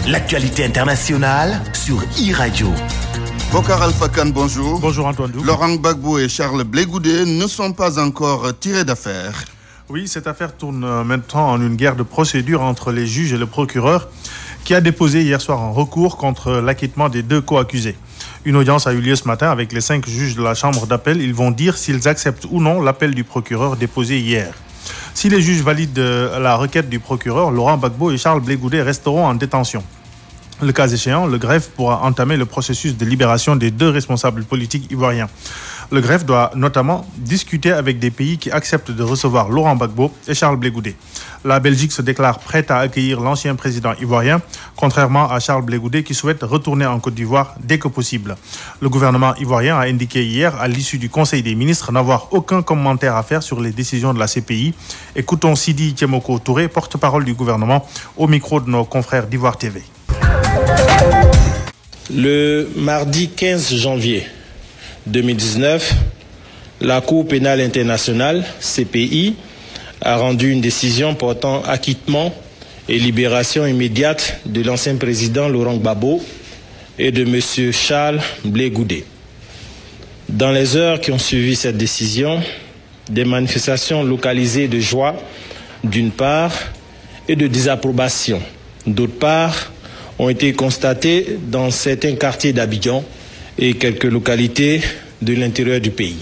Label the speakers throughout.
Speaker 1: L'actualité internationale sur e-Radio.
Speaker 2: Bokar Alpha Khan, bonjour.
Speaker 3: Bonjour Antoine Dou.
Speaker 2: Laurent Gbagbo et Charles Blé Goudé ne sont pas encore tirés d'affaire.
Speaker 3: Oui, cette affaire tourne maintenant en une guerre de procédure entre les juges et le procureur qui a déposé hier soir un recours contre l'acquittement des deux co-accusés. Une audience a eu lieu ce matin avec les 5 juges de la chambre d'appel. Ils vont dire s'ils acceptent ou non l'appel du procureur déposé hier. Si les juges valident la requête du procureur, Laurent Gbagbo et Charles Blé Goudé resteront en détention. Le cas échéant, le greffe pourra entamer le processus de libération des 2 responsables politiques ivoiriens. Le greffe doit notamment discuter avec des pays qui acceptent de recevoir Laurent Gbagbo et Charles Blé Goudé. La Belgique se déclare prête à accueillir l'ancien président ivoirien, contrairement à Charles Blé Goudé qui souhaite retourner en Côte d'Ivoire dès que possible. Le gouvernement ivoirien a indiqué hier, à l'issue du Conseil des ministres, n'avoir aucun commentaire à faire sur les décisions de la CPI. Écoutons Sidi Thiemoko Touré, porte-parole du gouvernement, au micro de nos confrères d'Ivoire TV.
Speaker 4: Le mardi 15 janvier 2019, la Cour pénale internationale, CPI, a rendu une décision portant acquittement et libération immédiate de l'ancien président Laurent Gbagbo et de M. Charles Blé Goudé. Dans les heures qui ont suivi cette décision, des manifestations localisées de joie, d'une part, et de désapprobation, d'autre part, ont été constatées dans certains quartiers d'Abidjan et quelques localités de l'intérieur du pays.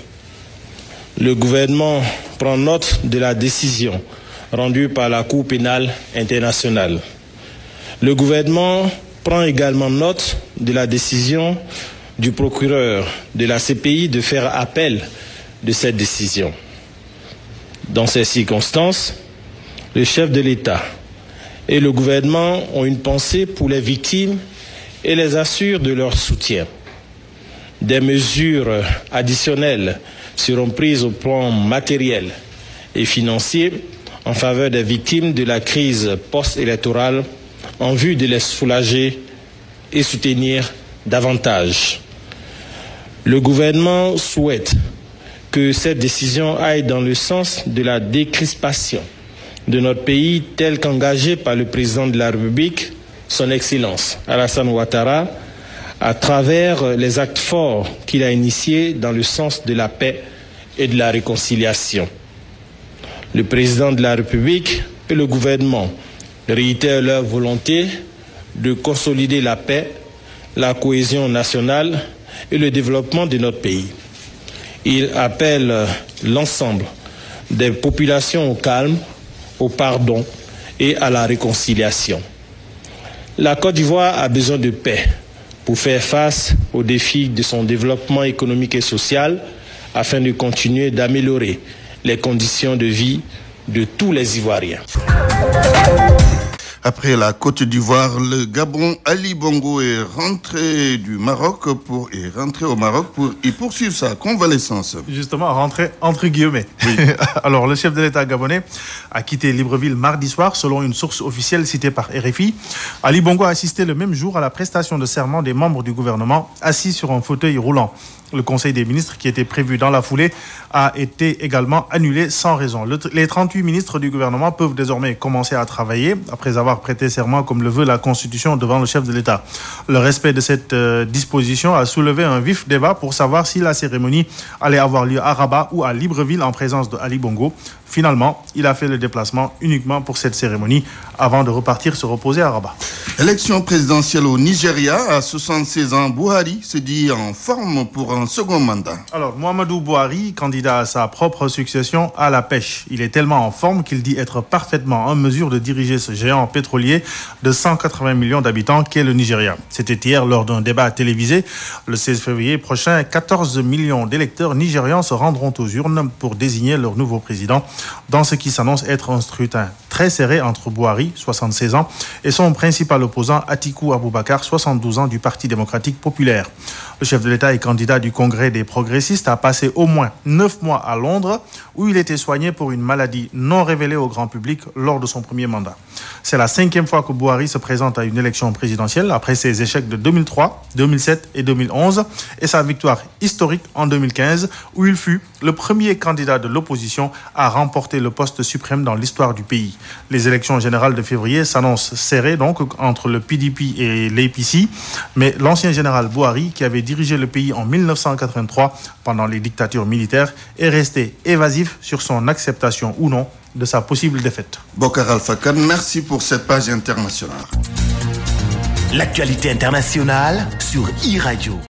Speaker 4: Le gouvernement prend note de la décision rendue par la Cour pénale internationale. Le gouvernement prend également note de la décision du procureur de la CPI de faire appel de cette décision. Dans ces circonstances, le chef de l'État et le gouvernement ont une pensée pour les victimes et les assurent de leur soutien. Des mesures additionnelles seront prises au plan matériel et financier en faveur des victimes de la crise post-électorale en vue de les soulager et soutenir davantage. Le gouvernement souhaite que cette décision aille dans le sens de la décrispation de notre pays tel qu'engagé par le président de la République, son Excellence Alassane Ouattara, à travers les actes forts qu'il a initiés dans le sens de la paix et de la réconciliation. Le président de la République et le gouvernement réitèrent leur volonté de consolider la paix, la cohésion nationale et le développement de notre pays. Ils appellent l'ensemble des populations au calme, au pardon et à la réconciliation. La Côte d'Ivoire a besoin de paix pour faire face aux défis de son développement économique et social afin de continuer d'améliorer les conditions de vie de tous les Ivoiriens.
Speaker 2: Après la Côte d'Ivoire, le Gabon, Ali Bongo est rentré au Maroc pour y poursuivre sa convalescence.
Speaker 3: Justement, rentré entre guillemets. Oui. Alors, le chef de l'État gabonais a quitté Libreville mardi soir, selon une source officielle citée par RFI. Ali Bongo a assisté le même jour à la prestation de serment des membres du gouvernement, assis sur un fauteuil roulant. Le Conseil des ministres, qui était prévu dans la foulée, a été également annulé sans raison. Les 38 ministres du gouvernement peuvent désormais commencer à travailler après avoir prêté serment comme le veut la Constitution devant le chef de l'État. Le respect de cette disposition a soulevé un vif débat pour savoir si la cérémonie allait avoir lieu à Rabat ou à Libreville en présence de Ali Bongo. Finalement, il a fait le déplacement uniquement pour cette cérémonie avant de repartir se reposer à Rabat.
Speaker 2: Élection présidentielle au Nigeria, à 76 ans, Buhari se dit en forme pour un second mandat.
Speaker 3: Alors, Muhammadu Buhari, candidat à sa propre succession, a la pêche. Il est tellement en forme qu'il dit être parfaitement en mesure de diriger ce géant pétrolier de 180 millions d'habitants qu'est le Nigeria. C'était hier lors d'un débat télévisé. Le 16 février prochain, 14 millions d'électeurs nigérians se rendront aux urnes pour désigner leur nouveau président dans ce qui s'annonce être un scrutin très serré entre Buhari, 76 ans, et son principal opposant Atiku Abubakar, 72 ans, du Parti démocratique populaire. Le chef de l'État et candidat du Congrès des progressistes a passé au moins 9 mois à Londres, où il était soigné pour une maladie non révélée au grand public lors de son premier mandat. C'est la 5e fois que Buhari se présente à une élection présidentielle, après ses échecs de 2003, 2007 et 2011, et sa victoire historique en 2015, où il fut le premier candidat de l'opposition à remporter remporter le poste suprême dans l'histoire du pays. Les élections générales de février s'annoncent serrées donc entre le PDP et l'APC, mais l'ancien général Buhari, qui avait dirigé le pays en 1983 pendant les dictatures militaires, est resté évasif sur son acceptation ou non de sa possible défaite.
Speaker 2: Bokar Alpha Khan, merci pour cette page internationale.
Speaker 1: L'actualité internationale sur e-Radio.